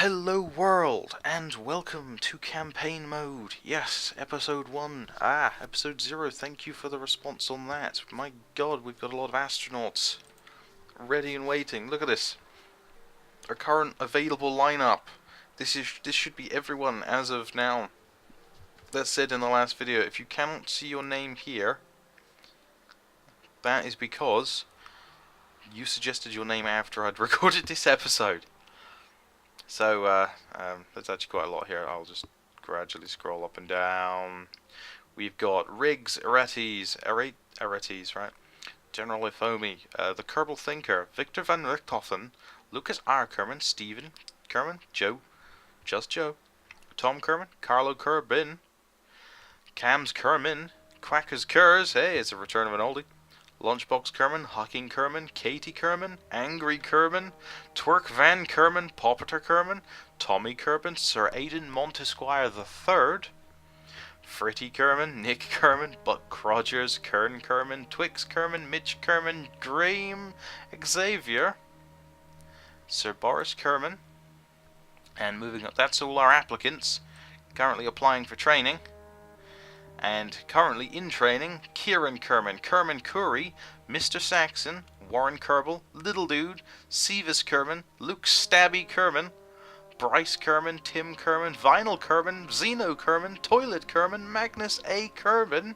Hello world, and welcome to campaign mode. Yes, episode 1. Episode 0, thank you for the response on that. My god, we've got a lot of astronauts ready and waiting. Look at this. Our current available lineup. This should be everyone as of now. That said in the last video, if you cannot see your name here, that is because you suggested your name after I'd recorded this episode. So, there's actually quite a lot here. I'll just gradually scroll up and down. We've got Riggs, Aretes, right? General Ifomi, the Kerbal Thinker, Victor van Richthofen, Lucas R. Kerman, Stephen Kerman, Joe, Just Joe, Tom Kerman, Carlo Kerbin, Cams Kerman, Quackers Kers, hey, it's a return of an oldie. Lunchbox Kerman, Hawking Kerman, Katie Kerman, Angry Kerman, Twerk Van Kerman, Poppeter Kerman, Tommy Kerman, Sir Aidan Montesquire III, Fritty Kerman, Nick Kerman, Buck Rogers, Kern Kerman, Twix Kerman, Mitch Kerman, Graham Xavier, Sir Boris Kerman, and moving up, that's all our applicants currently applying for training. And currently in training, Kieran Kerman, Kerman Curry, Mr. Saxon, Warren Kerbal, Little Dude, Sevis Kerman, Luke Stabby Kerman, Bryce Kerman, Tim Kerman, Vinyl Kerman, Zeno Kerman, Toilet Kerman, Magnus A. Kerbin,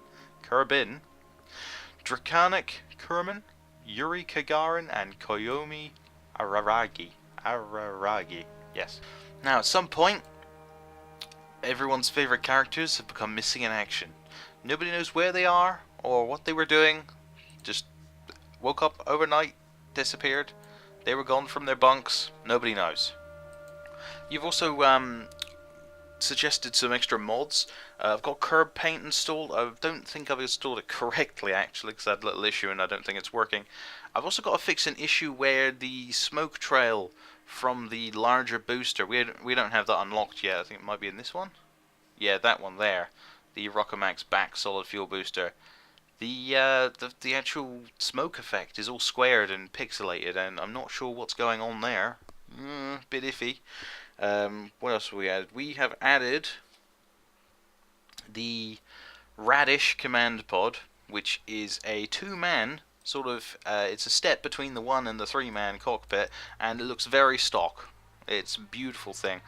Draconic Kerman, Yuri Kagarin, and Koyomi Araragi. Yes. Now at some point, everyone's favourite characters have become missing in action. Nobody knows where they are or what they were doing. Just woke up overnight, disappeared. They were gone from their bunks. Nobody knows. You've also suggested some extra mods. I've got KerbPaint installed. I don't think I've installed it correctly actually because I had a little issue and I don't think it's working. I've also got to fix an issue where the smoke trail from the larger booster, we don't have that unlocked yet. I think it might be in this one. Yeah, that one there, the Rockomax back solid fuel booster. The actual smoke effect is all squared and pixelated, and I'm not sure what's going on there. Bit iffy. What else have we added? We have added the Radish command pod, which is a two-man sort of, it's a step between the 1 and the 3-man cockpit, and it looks very stock. It's a beautiful thing.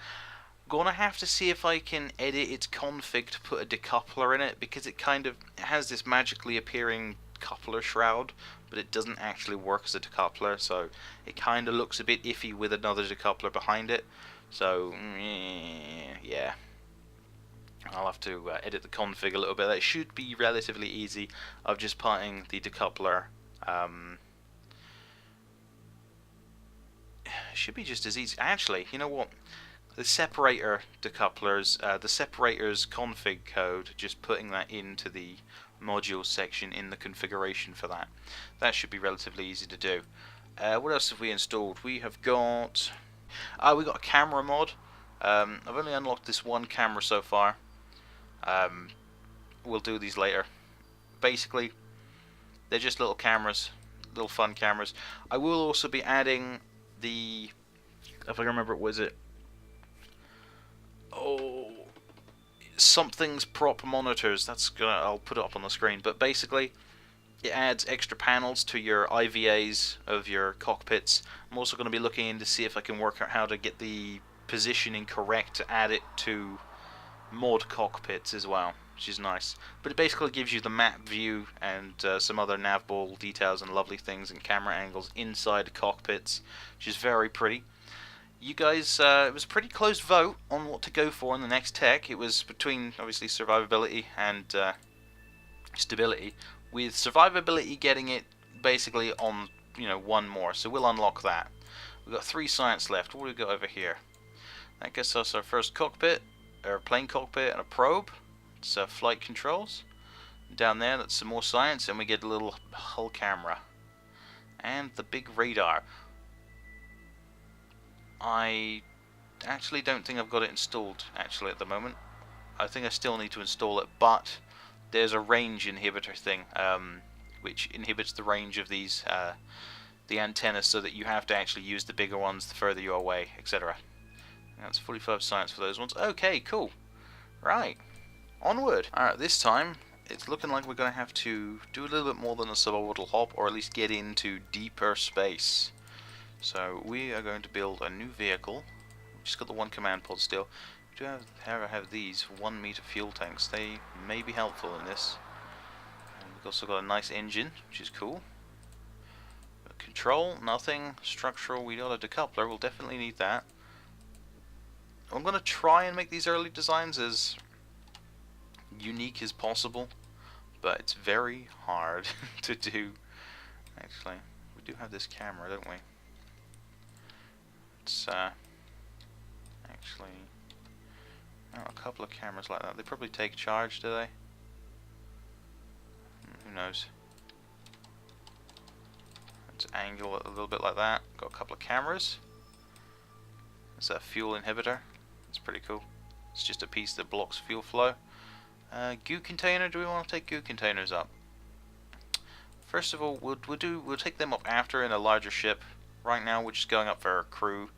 Gonna have to see if I can edit its config to put a decoupler in it, because it kind of has this magically appearing coupler shroud, but it doesn't actually work as a decoupler, so it kind of looks a bit iffy with another decoupler behind it. So, yeah. I'll have to edit the config a little bit. That should be relatively easy of just putting the decoupler. Should be just as easy. Actually, you know what? The separator decouplers, the separators config code, just putting that into the modules section in the configuration for that. That should be relatively easy to do. What else have we installed? We have got... we got a camera mod. I've only unlocked this one camera so far. We'll do these later. Basically, they're just little cameras, little fun cameras. I will also be adding the, if I can remember, was it? Oh, something's prop monitors. That's gonna, I'll put it up on the screen. But basically, it adds extra panels to your IVAs of your cockpits. I'm also going to be looking in to see if I can work out how to get the positioning correct to add it to mod cockpits as well, which is nice. But it basically gives you the map view and some other navball details and lovely things and camera angles inside cockpits, which is very pretty. You guys, it was a pretty close vote on what to go for in the next tech. It was between, obviously, survivability and stability, with survivability getting it basically on, one more, so we'll unlock that. We've got 3 science left. What do we got over here? That gets us our first cockpit, or plane cockpit, and a probe. It's flight controls. Down there, that's some more science, and we get a little hull camera. And the big radar. I actually don't think I've got it installed, actually, at the moment. I think I still need to install it, but there's a range inhibitor thing, which inhibits the range of these, the antennas, so that you have to actually use the bigger ones the further you're away, etc. That's 45 science for those ones. Okay, cool. Right. Onward. Alright, this time, it's looking like we're going to have to do a little bit more than a suborbital hop, or at least get into deeper space. So, we are going to build a new vehicle. We've just got the one command pod still. We do have these 1 meter fuel tanks. They may be helpful in this. And we've also got a nice engine, which is cool. Control, nothing. Structural, we got a decoupler. We'll definitely need that. I'm going to try and make these early designs as unique as possible, but it's very hard to do. Actually, we do have this camera, don't we? It's actually a couple of cameras like that. They probably take charge, do they? Who knows? Let's angle it a little bit like that. Got a couple of cameras. It's a fuel inhibitor. It's pretty cool. It's just a piece that blocks fuel flow. Goo container. Do we want to take goo containers up? First of all, we'll take them up after in a larger ship. Right now, we're just going up for crew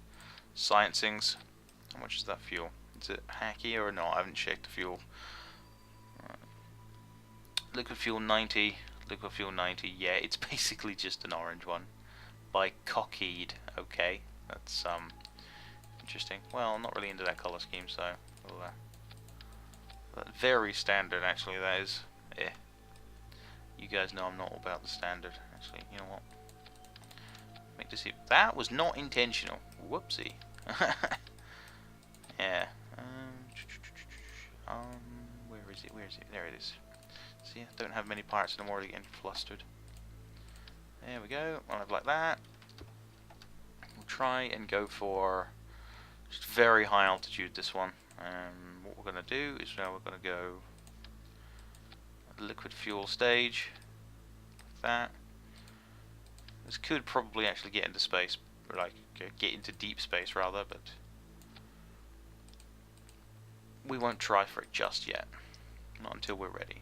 sciencings. How much is that fuel? Is it hacky or not? I haven't checked the fuel. Liquid fuel 90. Liquid fuel 90. Yeah, it's basically just an orange one. By Cockeyed. Okay, that's interesting. Well, I'm not really into that color scheme, so we'll, very standard, actually. That is. You guys know I'm not about the standard. Actually, you know what? Make this. That was not intentional. Whoopsie. Yeah. Where is it? Where is it? There it is. See, I don't have many parts and I'm already getting flustered. There we go. I'll have like that. We'll try and go for just very high altitude this one. What we're going to do is now we're going to go liquid fuel stage. Like that. This could probably actually get into space, or like get into deep space rather, but we won't try for it just yet. Not until we're ready.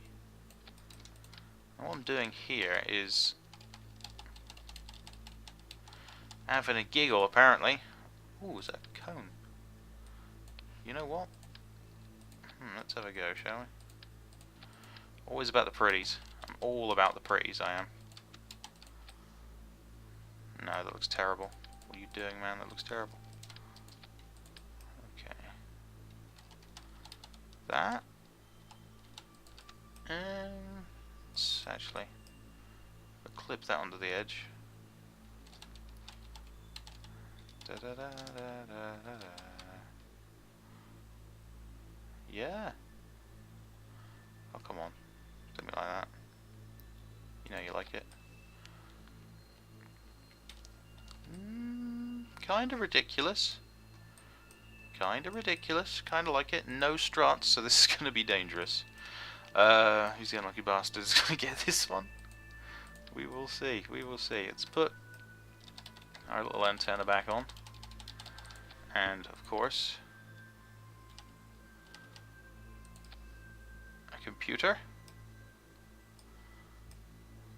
And what I'm doing here is having a giggle, apparently. Ooh, is that a cone? You know what? Let's have a go, shall we? Always about the pretties. I'm all about the pretties, I am. No, that looks terrible. What are you doing, man? That looks terrible. Okay. That. Let's actually clip that onto the edge. Da da da da da da. Yeah. Oh, come on. Something like that. You know you like it. Kind of ridiculous. Kind of ridiculous. Kind of like it. No struts, so this is going to be dangerous. Who's the unlucky bastard who's going to get this one? We will see. We will see. Let's put our little antenna back on. And, of course, a computer.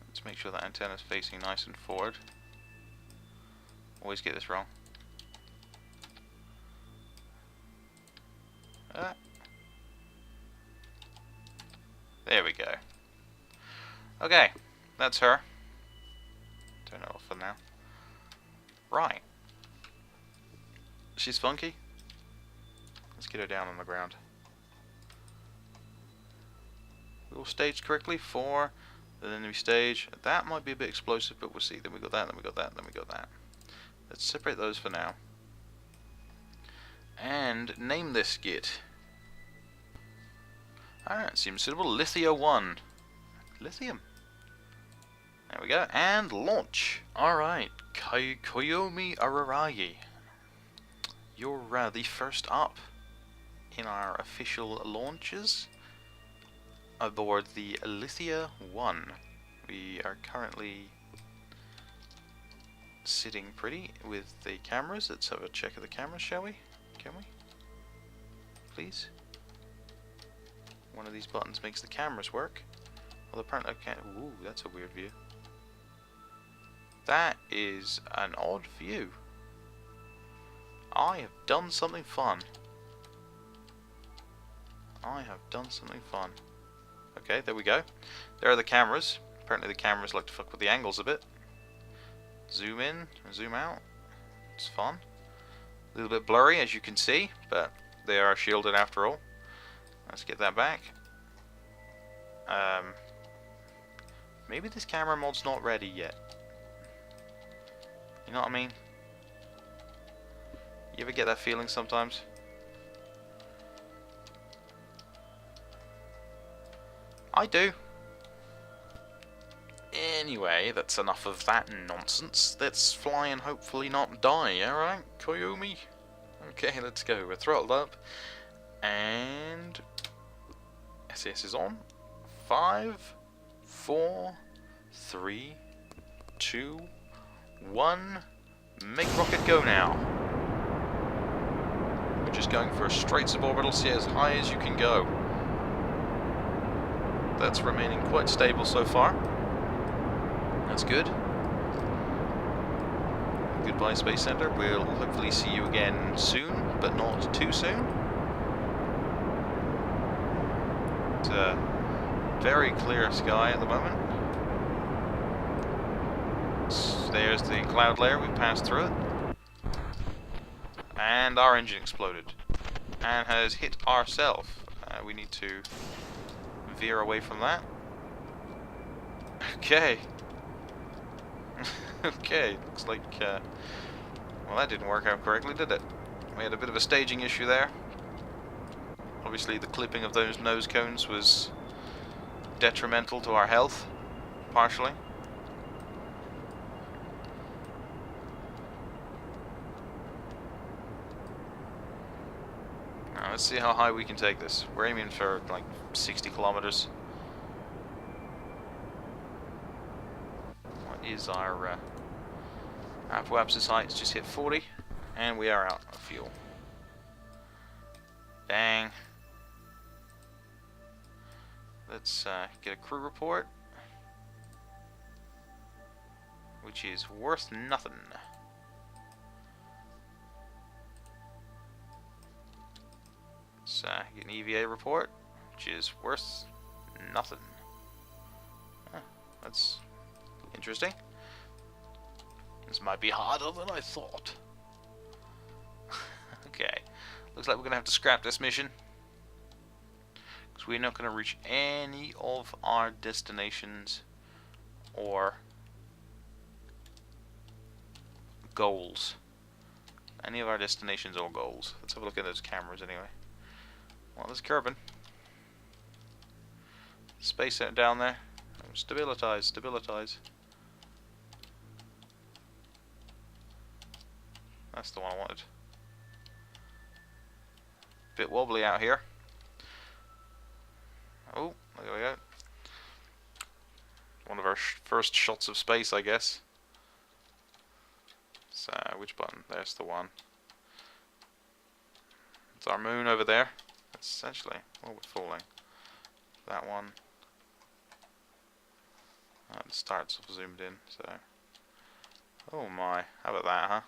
Let's make sure that antenna is facing nice and forward. Always get this wrong. There we go. Okay, that's her. Turn it off for now. Right. She's funky. Let's get her down on the ground. We will stage correctly for the enemy stage. That might be a bit explosive, but we'll see. Then we got that, then we got that, then we got that. Let's separate those for now. And name this git. Alright, seems suitable. Lithia 1. Lithium. There we go. And launch. Alright, Koyomi Araragi. You're the first up in our official launches aboard the Lithia 1. We are currently sitting pretty with the cameras. Let's have a check of the cameras, shall we? Can we? Please? One of these buttons makes the cameras work. Well, apparently I can't. Ooh, that's a weird view. That is an odd view. I have done something fun. I have done something fun. Okay, there we go. There are the cameras. Apparently the cameras like to fuck with the angles a bit. Zoom in, zoom out. It's fun. A little bit blurry, as you can see, but they are shielded after all. Let's get that back. Maybe this camera mod's not ready yet. You know what I mean? You ever get that feeling sometimes? I do. Anyway, that's enough of that nonsense. Let's fly and hopefully not die, alright, Koyomi? Okay, let's go. We're throttled up. And SAS is on. 5, 4, 3, 2, 1. Make rocket go now. We're just going for a straight suborbital, see as high as you can go. That's remaining quite stable so far. That's good. Goodbye, Space Center. We'll hopefully see you again soon, but not too soon. It's a very clear sky at the moment. There's the cloud layer. We passed through it. And our engine exploded. And has hit ourselves. We need to veer away from that. Okay. Okay, looks like, well, that didn't work out correctly, did it? We had a bit of a staging issue there. Obviously the clipping of those nose cones was detrimental to our health, partially. Now let's see how high we can take this. We're aiming for like 60 kilometers. What is our apoapsis height? It's just hit 40, and we are out of fuel. Dang. Let's get a crew report, which is worth nothing. Let's get an EVA report, which is worth nothing. That's interesting. This might be harder than I thought. Okay, looks like we're gonna have to scrap this mission, because we're not gonna reach any of our destinations or goals. Any of our destinations or goals. Let's have a look at those cameras anyway. Well, there's Kerbal. Space out down there. Stabilize, stabilize. That's the one I wanted. Bit wobbly out here. Oh, there we go. One of our first shots of space, I guess. So, which button? There's the one. It's our moon over there. That's essentially where we're falling. That one. The start's zoomed in, so. Oh my, how about that, huh?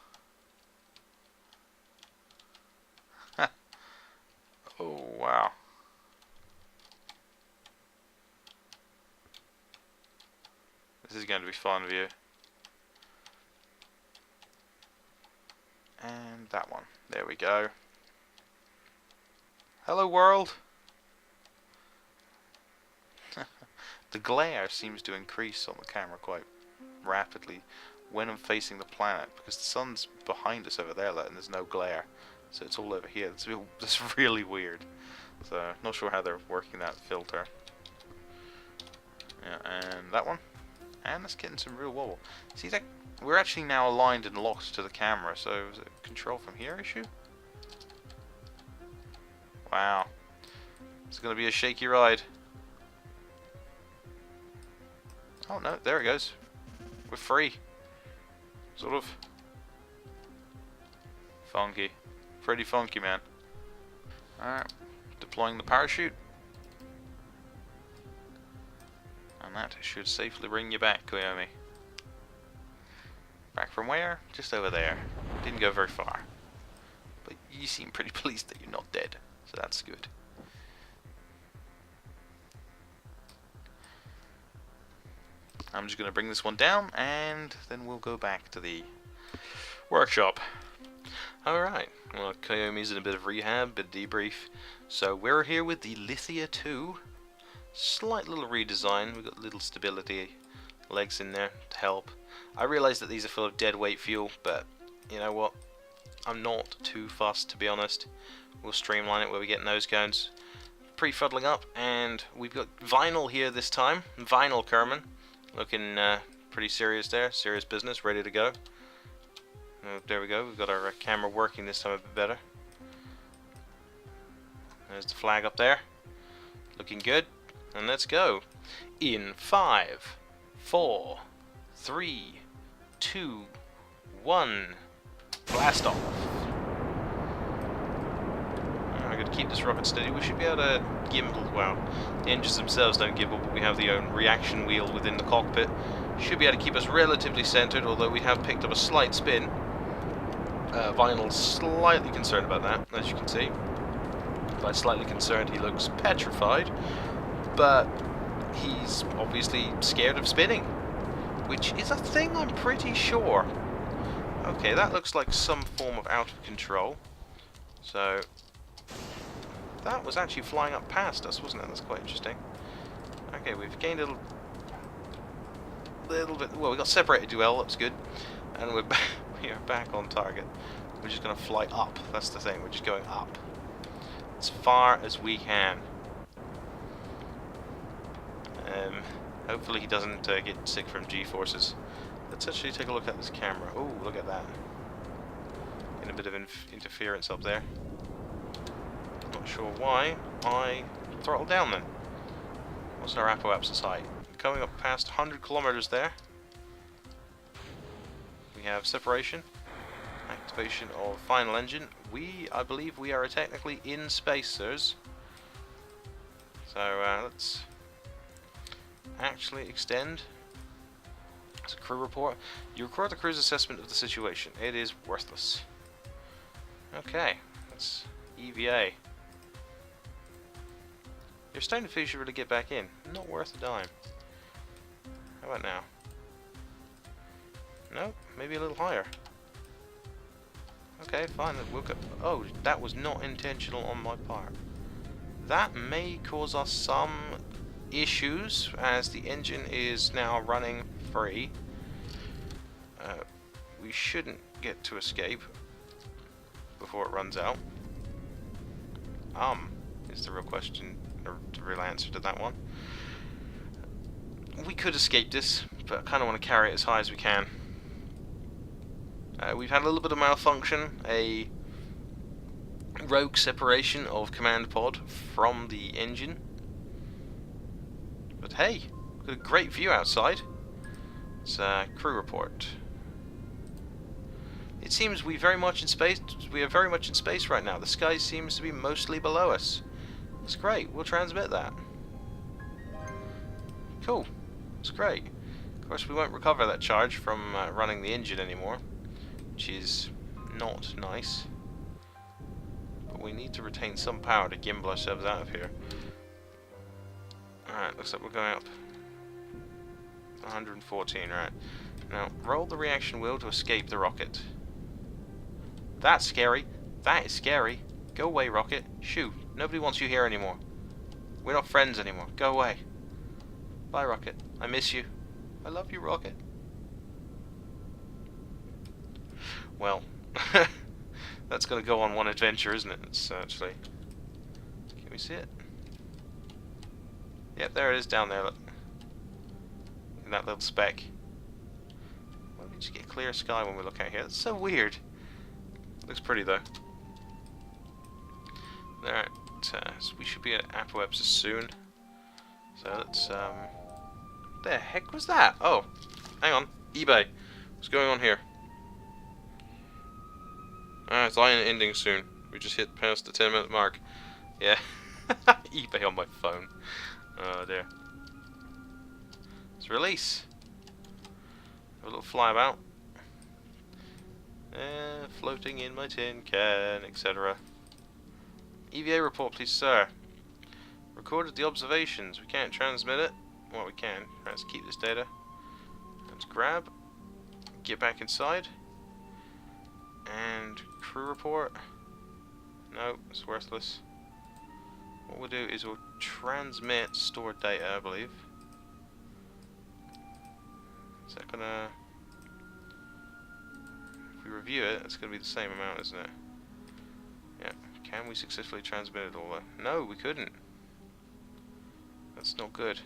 Oh wow. This is going to be fun view. And that one. There we go. Hello world! The glare seems to increase on the camera quite rapidly when I'm facing the planet, because the sun's behind us over there and there's no glare. So it's all over here. It's really weird. So, not sure how they're working that filter. Yeah, and that one. And that's getting some real wobble. See, that we're actually now aligned and locked to the camera, so is it a control from here issue? Wow. It's going to be a shaky ride. Oh no, there it goes. We're free. Sort of. Funky. Pretty funky, man. Alright. Deploying the parachute. And that should safely bring you back, Koyomi. Back from where? Just over there. Didn't go very far. you seem pretty pleased that you're not dead, so that's good. I'm just going to bring this one down, and then we'll go back to the workshop. Alright, well, Koyomi's in a bit of rehab, bit of debrief. So we're here with the Lithia 2. Slight little redesign. We've got little stability legs in there to help. I realise that these are full of dead weight fuel, but you know what? I'm not too fussed, to be honest. We'll streamline it where we get nose cones. Pre-fuddling up, and we've got vinyl here this time. Vinyl Kerman. Looking pretty serious there. Serious business, ready to go. There we go. We've got our camera working this time a bit better. There's the flag up there. Looking good. And let's go. In 5, 4, 3, 2, 1. Blast off. I'm going to keep this rocket steady. We should be able to gimbal. Well, the engines themselves don't gimbal, but we have the own reaction wheel within the cockpit. Should be able to keep us relatively centered, although we have picked up a slight spin. Vinyl's slightly concerned about that, as you can see. By slightly concerned, he looks petrified, but he's obviously scared of spinning, which is a thing I'm pretty sure. Okay, that looks like some form of out of control. So that was actually flying up past us, wasn't it? That's quite interesting. Okay, we've gained a little bit. Well, we got separated duel. That's good, and we are back on target. We're just going to fly up. That's the thing. We're just going up as far as we can. Hopefully he doesn't get sick from G-forces. Let's actually take a look at this camera. Oh, look at that. Getting a bit of interference up there. Not sure why. I throttled down then. What's our apoapsis height? Coming up past 100 kilometers there. We have separation. Activation of final engine. I believe we are technically in space, sirs. So let's actually extend. It's a crew report. You record the crew's assessment of the situation. It is worthless. Okay, that's EVA. You're starting to feel you should really get back in. Not worth a dime. How about now? No, maybe a little higher. Okay, fine. We'll go. Oh, that was not intentional on my part. That may cause us some issues, as the engine is now running free. We shouldn't get to escape before it runs out. Is the real question, or the real answer to that one. We could escape this, but I kind of want to carry it as high as we can. We've had a little bit of malfunction, a rogue separation of command pod from the engine. But hey, we've got a great view outside. It's a crew report. It seems we are very much in space right now. The sky seems to be mostly below us. It's great. We'll transmit that. Cool. It's great. Of course, we won't recover that charge from running the engine anymore, which is not nice. But we need to retain some power to gimbal ourselves out of here. Alright, looks like we're going up 114, right. Now, roll the reaction wheel to escape the rocket. That's scary. That is scary. Go away, rocket. Shoo. Nobody wants you here anymore. We're not friends anymore. Go away. Bye, rocket. I miss you. I love you, rocket. Well, that's going to go on one adventure, isn't it? It's actually... Can we see it? Yep, there it is down there, look. In that little speck. Why don't we just get clear sky when we look out here? That's so weird. Looks pretty, though. Alright, so we should be at apoapsis soon. So let's, what the heck was that? Oh, hang on. eBay. What's going on here? It's line ending soon. We just hit past the 10-minute mark. Yeah. eBay on my phone. Oh dear. Let's release. Have a little fly about. Floating in my tin can, etc. EVA report, please, sir. Recorded the observations. We can't transmit it. Well, we can. Let's keep this data. Let's grab. Get back inside. And crew report. No, it's worthless. What we'll do is we'll transmit stored data, I believe. Is that gonna... If we review it, it's gonna be the same amount, isn't it? Yeah. Can we successfully transmit it all? No, we couldn't. That's not good.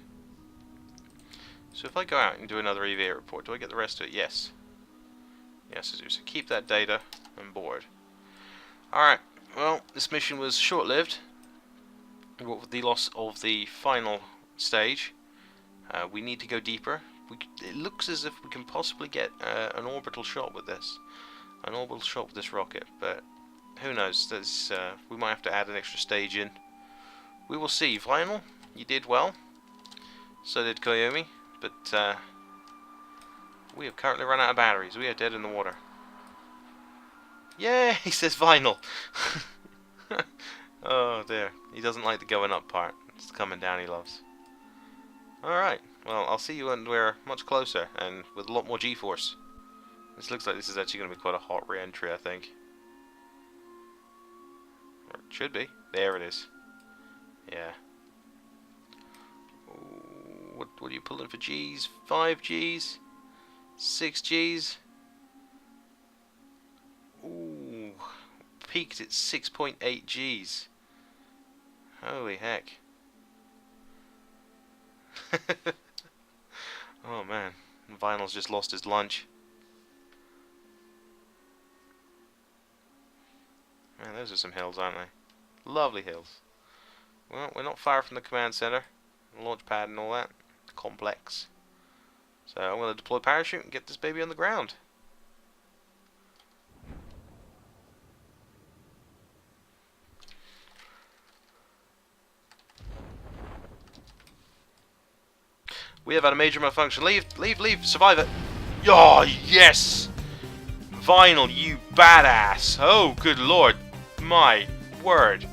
So if I go out and do another EVA report, do I get the rest of it? Yes. Yes, I do. So keep that data on board. Alright, well, this mission was short-lived. With the loss of the final stage, we need to go deeper. It looks as if we can possibly get an orbital shot with this. An orbital shot with this rocket, but who knows? We might have to add an extra stage in. We will see. Final, you did well. So did Koyomi, but we have currently run out of batteries. We are dead in the water. Yay! He says final. Oh dear. He doesn't like the going up part. It's the coming down he loves. Alright. Well, I'll see you when we're much closer and with a lot more G-force. This looks like this is actually going to be quite a hot re-entry, I think. Or it should be. There it is. Yeah. What are you pulling for Gs? 5 Gs? 6 Gs? Ooh. Peaked at 6.8 Gs. Holy heck. Oh man. Vinyl's just lost his lunch. Man, those are some hills, aren't they? Lovely hills. Well, we're not far from the command center, the launch pad and all that. The complex. So I'm going to deploy parachute and get this baby on the ground. We have had a major malfunction. Leave, leave, leave. Survive it. Oh, yes! Vinyl, you badass. Oh, good lord. My word.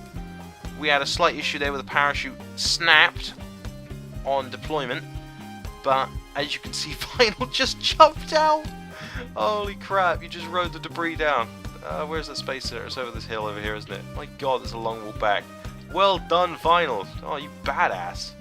We had a slight issue there with the parachute snapped on deployment. But, as you can see, Vinyl just jumped out. Holy crap, you just rode the debris down. Where's that spacer? It's over this hill over here, isn't it? My god, there's a long walk back. Well done, Vinyl. Oh, you badass.